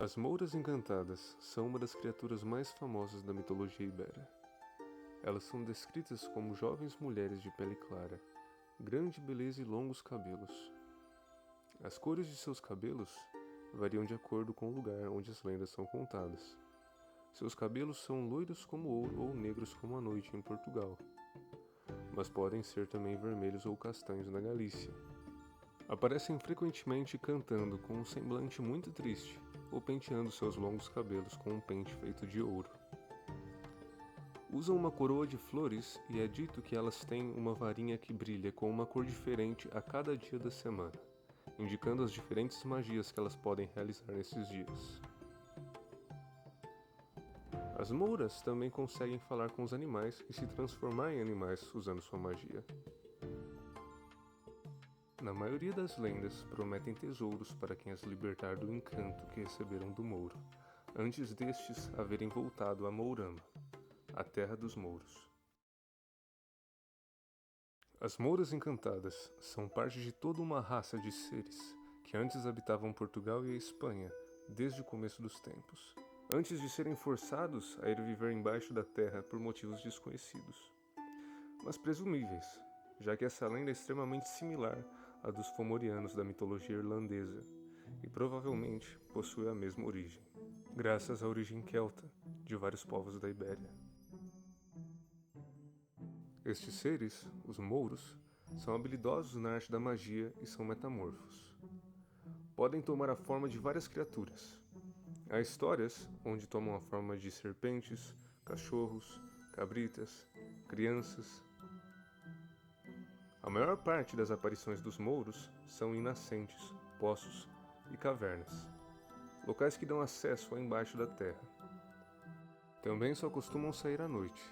As Mouras Encantadas são uma das criaturas mais famosas da mitologia ibera. Elas são descritas como jovens mulheres de pele clara, grande beleza e longos cabelos. As cores de seus cabelos variam de acordo com o lugar onde as lendas são contadas. Seus cabelos são loiros como ouro ou negros como a noite em Portugal, mas podem ser também vermelhos ou castanhos na Galícia. Aparecem frequentemente cantando com um semblante muito triste ou penteando seus longos cabelos com um pente feito de ouro. Usam uma coroa de flores e é dito que elas têm uma varinha que brilha com uma cor diferente a cada dia da semana, indicando as diferentes magias que elas podem realizar nesses dias. As Mouras também conseguem falar com os animais e se transformar em animais usando sua magia. Na maioria das lendas, prometem tesouros para quem as libertar do encanto que receberam do Mouro, antes destes haverem voltado a Mourama, a terra dos Mouros. As Mouras Encantadas são parte de toda uma raça de seres que antes habitavam Portugal e a Espanha desde o começo dos tempos, antes de serem forçados a ir viver embaixo da terra por motivos desconhecidos, mas presumíveis, já que essa lenda é extremamente similar à dos fomorianos da mitologia irlandesa e provavelmente possui a mesma origem, graças à origem celta de vários povos da Ibéria. Estes seres, os Mouros, são habilidosos na arte da magia e são metamorfos. Podem tomar a forma de várias criaturas. Há histórias onde tomam a forma de serpentes, cachorros, cabritas, crianças. A maior parte das aparições dos Mouros são em nascentes, poços e cavernas, locais que dão acesso a embaixo da terra. Também só costumam sair à noite,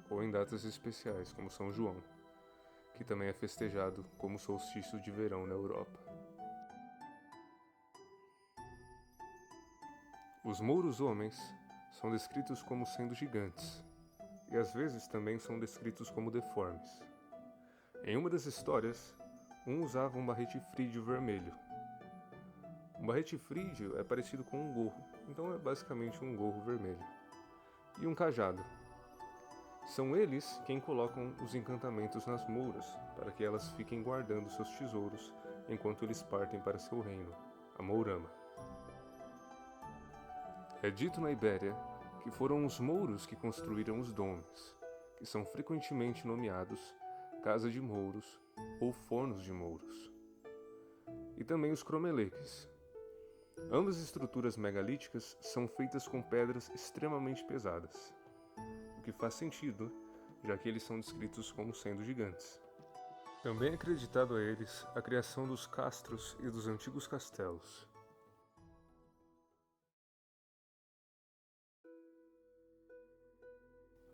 ou em datas especiais como São João, que também é festejado como solstício de verão na Europa. Os Mouros homens são descritos como sendo gigantes, e às vezes também são descritos como deformes. Em uma das histórias, um usava um barrete frídio vermelho. Um barrete frídio é parecido com um gorro, então é basicamente um gorro vermelho. E um cajado. São eles quem colocam os encantamentos nas Mouras, para que elas fiquem guardando seus tesouros enquanto eles partem para seu reino, a Mourama. É dito na Ibéria que foram os Mouros que construíram os domes, que são frequentemente nomeados Casa de Mouros ou Fornos de Mouros. E também os cromeleques. Ambas estruturas megalíticas são feitas com pedras extremamente pesadas, o que faz sentido, já que eles são descritos como sendo gigantes. Também é acreditado a eles a criação dos castros e dos antigos castelos.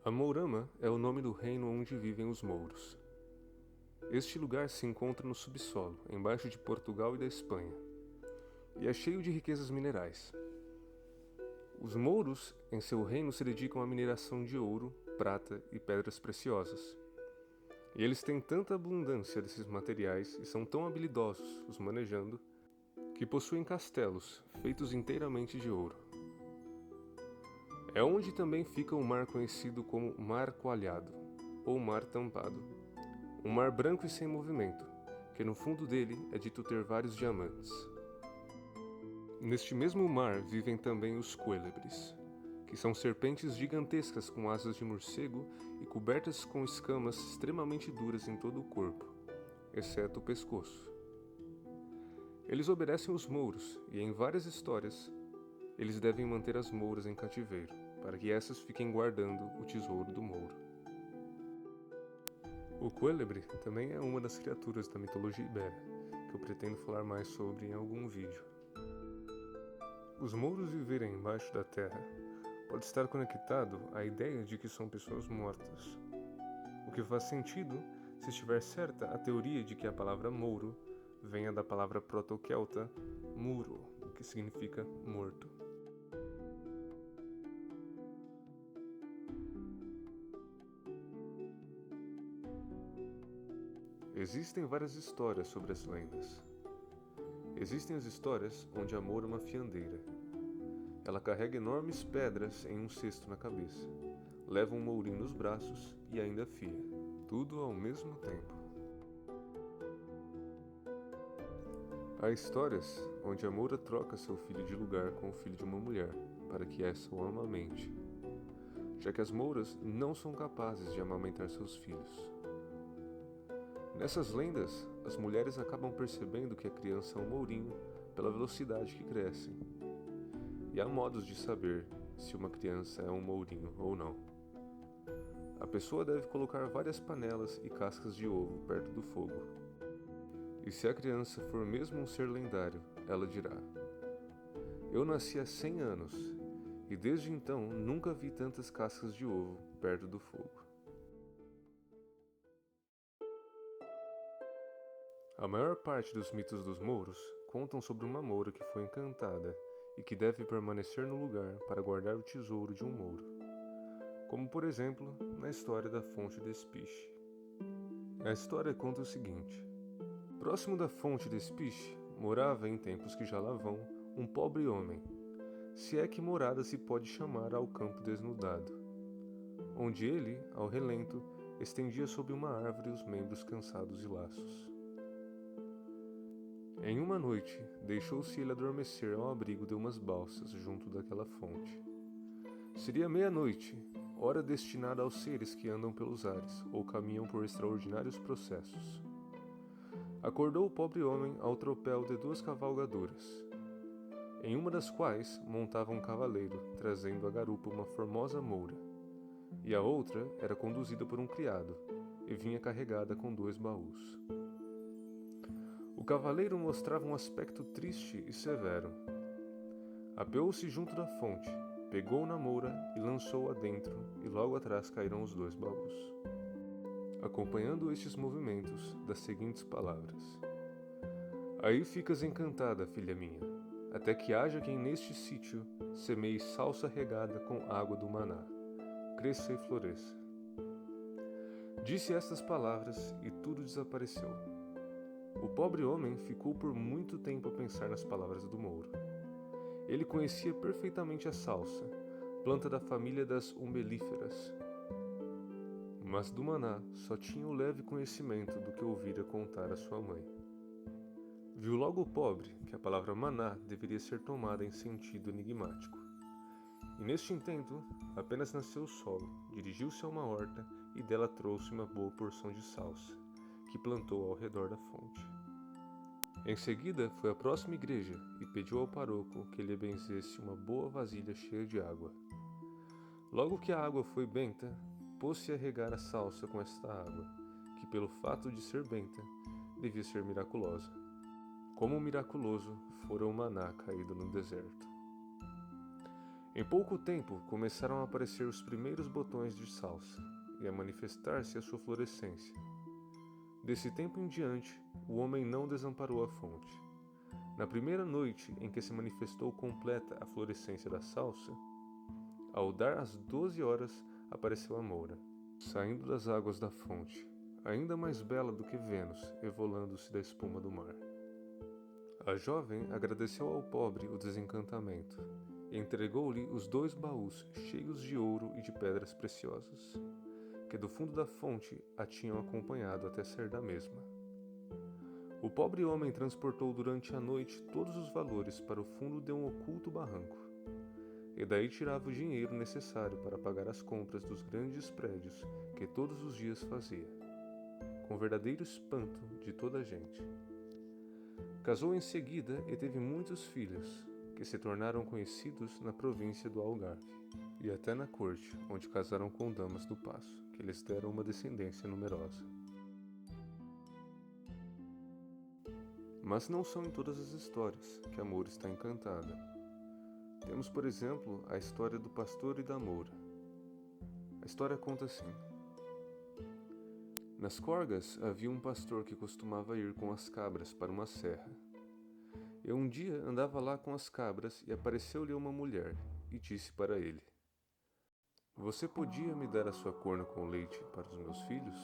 A Mourama é o nome do reino onde vivem os Mouros. Este lugar se encontra no subsolo, embaixo de Portugal e da Espanha, e é cheio de riquezas minerais. Os Mouros, em seu reino, se dedicam à mineração de ouro, prata e pedras preciosas. E eles têm tanta abundância desses materiais e são tão habilidosos os manejando, que possuem castelos feitos inteiramente de ouro. É onde também fica o mar conhecido como Mar Coalhado, ou Mar Tampado, um mar branco e sem movimento, que no fundo dele é dito ter vários diamantes. Neste mesmo mar vivem também os Quélebres, que são serpentes gigantescas com asas de morcego e cobertas com escamas extremamente duras em todo o corpo, exceto o pescoço. Eles obedecem os Mouros e, em várias histórias, eles devem manter as Mouras em cativeiro, para que essas fiquem guardando o tesouro do Mouro. O Quélebre também é uma das criaturas da mitologia ibera, que eu pretendo falar mais sobre em algum vídeo. Os Mouros viverem embaixo da terra pode estar conectado à ideia de que são pessoas mortas, o que faz sentido se estiver certa a teoria de que a palavra Mouro venha da palavra proto-celta muro, que significa morto. Existem várias histórias sobre as lendas. Existem as histórias onde a Moura é uma fiandeira, Ela carrega enormes pedras em um cesto na cabeça, leva um mourinho nos braços e ainda fia, tudo ao mesmo tempo. Há histórias onde a moura troca seu filho de lugar com o filho de uma mulher, para que essa o amamente, já que as mouras não são capazes de amamentar seus filhos. Nessas lendas, as mulheres acabam percebendo que a criança é um mourinho pela velocidade que crescem. E há modos de saber se uma criança é um mourinho ou não. A pessoa deve colocar várias panelas e cascas de ovo perto do fogo. E se a criança for mesmo um ser lendário, ela dirá: "Eu nasci há 100 anos, e desde então nunca vi tantas cascas de ovo perto do fogo." A maior parte dos mitos dos mouros contam sobre uma moura que foi encantada e que deve permanecer no lugar para guardar o tesouro de um mouro, como por exemplo na história da fonte de Espiche. A história conta o seguinte: próximo da fonte de Espiche morava em tempos que já lá vão um pobre homem, se é que morada se pode chamar ao campo desnudado, onde ele, ao relento, estendia sob uma árvore os membros cansados de laços. Em uma noite, deixou-se ele adormecer ao abrigo de umas balsas junto daquela fonte. Seria meia-noite, hora destinada aos seres que andam pelos ares ou caminham por extraordinários processos. Acordou o pobre homem ao tropel de 2 cavalgaduras, em uma das quais montava um cavaleiro, trazendo à garupa uma formosa moura, e a outra era conduzida por um criado, e vinha carregada com 2 baús. O cavaleiro mostrava um aspecto triste e severo. Apeou-se junto da fonte, pegou na moura e lançou-a dentro, e logo atrás caíram os 2 baús. Acompanhando estes movimentos, das seguintes palavras: "Aí ficas encantada, filha minha, até que haja quem neste sítio semeie salsa regada com água do Maná, cresça e floresça." Disse estas palavras e tudo desapareceu. O pobre homem ficou por muito tempo a pensar nas palavras do mouro. Ele conhecia perfeitamente a salsa, planta da família das umbelíferas, mas do maná só tinha o leve conhecimento do que ouvira contar a sua mãe. Viu logo o pobre que a palavra maná deveria ser tomada em sentido enigmático. E neste intento, apenas nasceu o sol, dirigiu-se a uma horta e dela trouxe uma boa porção de salsa, que plantou ao redor da fonte. Em seguida, foi à próxima igreja e pediu ao pároco que lhe benzesse uma boa vasilha cheia de água. Logo que a água foi benta, pôs-se a regar a salsa com esta água, que pelo fato de ser benta, devia ser miraculosa. Como miraculoso fora o maná caído no deserto. Em pouco tempo começaram a aparecer os primeiros botões de salsa e a manifestar-se a sua florescência. Desse tempo em diante, o homem não desamparou a fonte. Na primeira noite em que se manifestou completa a florescência da salsa, ao dar as 12 horas, apareceu a moura, saindo das águas da fonte, ainda mais bela do que Vênus, evolando-se da espuma do mar. A jovem agradeceu ao pobre o desencantamento e entregou-lhe os 2 baús cheios de ouro e de pedras preciosas, que do fundo da fonte a tinham acompanhado até sair da mesma. O pobre homem transportou durante a noite todos os valores para o fundo de um oculto barranco, e daí tirava o dinheiro necessário para pagar as compras dos grandes prédios que todos os dias fazia, com verdadeiro espanto de toda a gente. Casou em seguida e teve muitos filhos, que se tornaram conhecidos na província do Algarve, e até na corte, onde casaram com damas do paço, que lhes deram uma descendência numerosa. Mas não são em todas as histórias que a moura está encantada. Temos, por exemplo, a história do pastor e da moura. A história conta assim: nas Corgas havia um pastor que costumava ir com as cabras para uma serra. E um dia andava lá com as cabras e apareceu-lhe uma mulher e disse para ele: "Você podia me dar a sua corna com leite para os meus filhos?"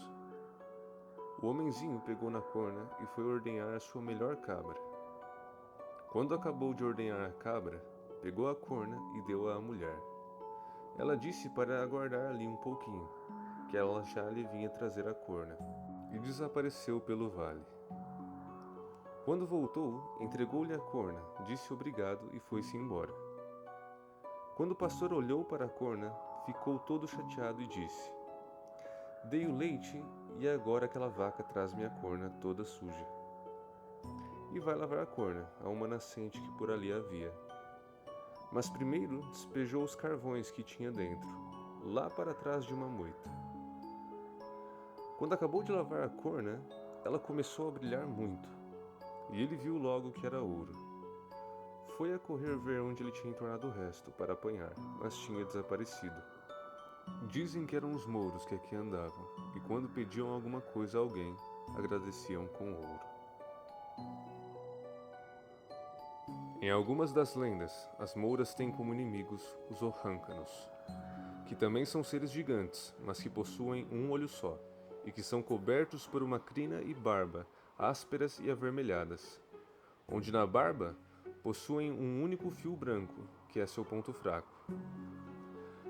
O homenzinho pegou na corna e foi ordenhar a sua melhor cabra. Quando acabou de ordenhar a cabra, pegou a corna e deu-a à mulher. Ela disse para aguardar ali um pouquinho, que ela já lhe vinha trazer a corna, e desapareceu pelo vale. Quando voltou, entregou-lhe a corna, disse obrigado e foi-se embora. Quando o pastor olhou para a corna, ficou todo chateado e disse: Dei o leite e agora aquela vaca traz-me a corna toda suja. E vai lavar a corna a uma nascente que por ali havia. Mas primeiro despejou os carvões que tinha dentro, lá para trás de uma moita. Quando acabou de lavar a corna, ela começou a brilhar muito, e ele viu logo que era ouro. Foi a correr ver onde ele tinha entornado o resto para apanhar, mas tinha desaparecido. Dizem que eram os mouros que aqui andavam, e quando pediam alguma coisa a alguém, agradeciam com ouro. Em algumas das lendas, as mouras têm como inimigos os Ohâncanos, que também são seres gigantes, mas que possuem um olho só, e que são cobertos por uma crina e barba, ásperas e avermelhadas, onde na barba possuem um único fio branco, que é seu ponto fraco.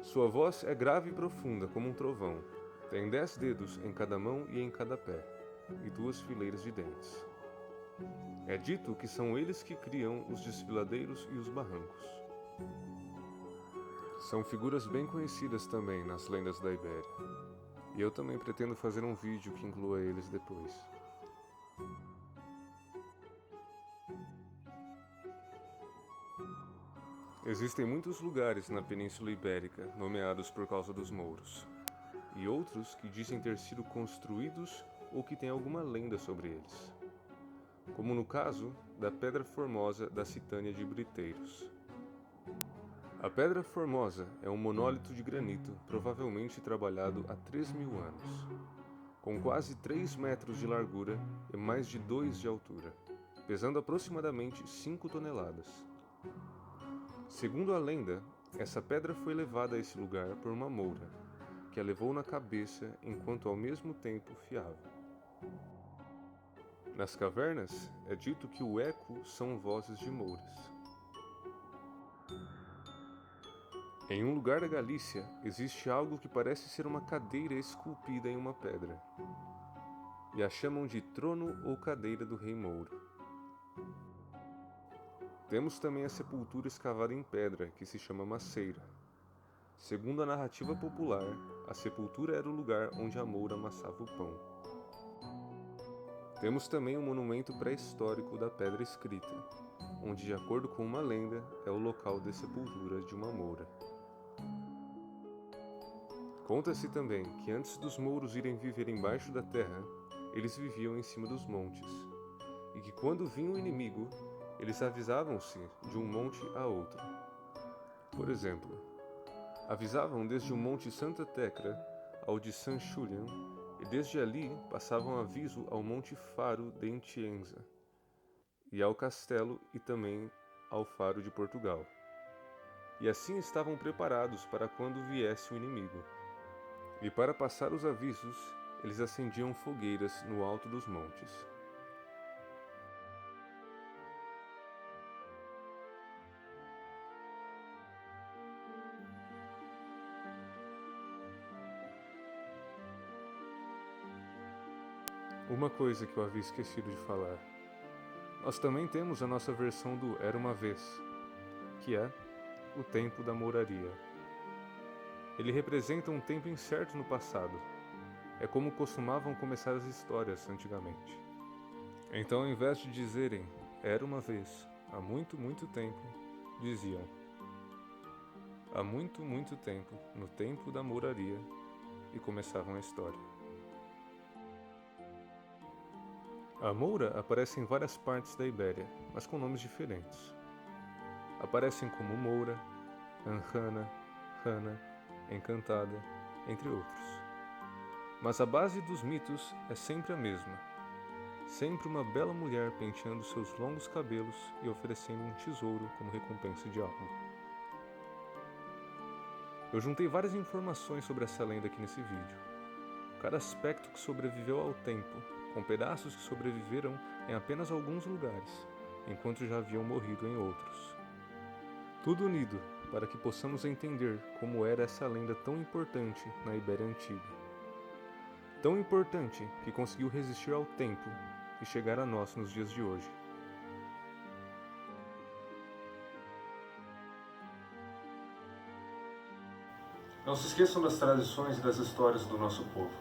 Sua voz é grave e profunda como um trovão, tem 10 dedos em cada mão e em cada pé, e 2 fileiras de dentes. É dito que são eles que criam os desfiladeiros e os barrancos. São figuras bem conhecidas também nas lendas da Ibéria, e eu também pretendo fazer um vídeo que inclua eles depois. Existem muitos lugares na Península Ibérica nomeados por causa dos mouros, e outros que dizem ter sido construídos ou que têm alguma lenda sobre eles, como no caso da Pedra Formosa da Citânia de Briteiros. A Pedra Formosa é um monólito de granito provavelmente trabalhado há 3.000 anos, com quase 3 metros de largura e mais de 2 de altura, pesando aproximadamente 5 toneladas. Segundo a lenda, essa pedra foi levada a esse lugar por uma moura, que a levou na cabeça enquanto ao mesmo tempo fiava. Nas cavernas, é dito que o eco são vozes de mouras. Em um lugar da Galícia, existe algo que parece ser uma cadeira esculpida em uma pedra, e a chamam de trono ou cadeira do rei mouro. Temos também a sepultura escavada em pedra, que se chama Maceira. Segundo a narrativa popular, a sepultura era o lugar onde a moura amassava o pão. Temos também um monumento pré-histórico da Pedra Escrita, onde, de acordo com uma lenda, é o local de sepultura de uma moura. Conta-se também que antes dos mouros irem viver embaixo da terra, eles viviam em cima dos montes, e que quando vinha o inimigo, eles avisavam-se de um monte a outro. Por exemplo, avisavam desde o Monte Santa Tecla ao de San Julián, e desde ali passavam aviso ao Monte Faro de Entienza, e ao Castelo e também ao Faro de Portugal. E assim estavam preparados para quando viesse o inimigo. E para passar os avisos, eles acendiam fogueiras no alto dos montes. Uma coisa que eu havia esquecido de falar. Nós também temos a nossa versão do Era uma Vez, que é o tempo da mouraria. Ele representa um tempo incerto no passado. É como costumavam começar as histórias antigamente. Então, ao invés de dizerem "era uma vez", há muito, muito tempo, diziam "há muito, muito tempo, no tempo da mouraria", e começavam a história. A moura aparece em várias partes da Ibéria, mas com nomes diferentes. Aparecem como Moura, Anjana, Rana, Encantada, entre outros. Mas a base dos mitos é sempre a mesma. Sempre uma bela mulher penteando seus longos cabelos e oferecendo um tesouro como recompensa de algo. Eu juntei várias informações sobre essa lenda aqui nesse vídeo. Cada aspecto que sobreviveu ao tempo, com pedaços que sobreviveram em apenas alguns lugares, enquanto já haviam morrido em outros. Tudo unido para que possamos entender como era essa lenda tão importante na Ibéria Antiga. Tão importante que conseguiu resistir ao tempo e chegar a nós nos dias de hoje. Não se esqueçam das tradições e das histórias do nosso povo.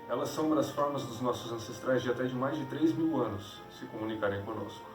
Elas são uma das formas dos nossos ancestrais de até de mais de 3.000 anos se comunicarem conosco.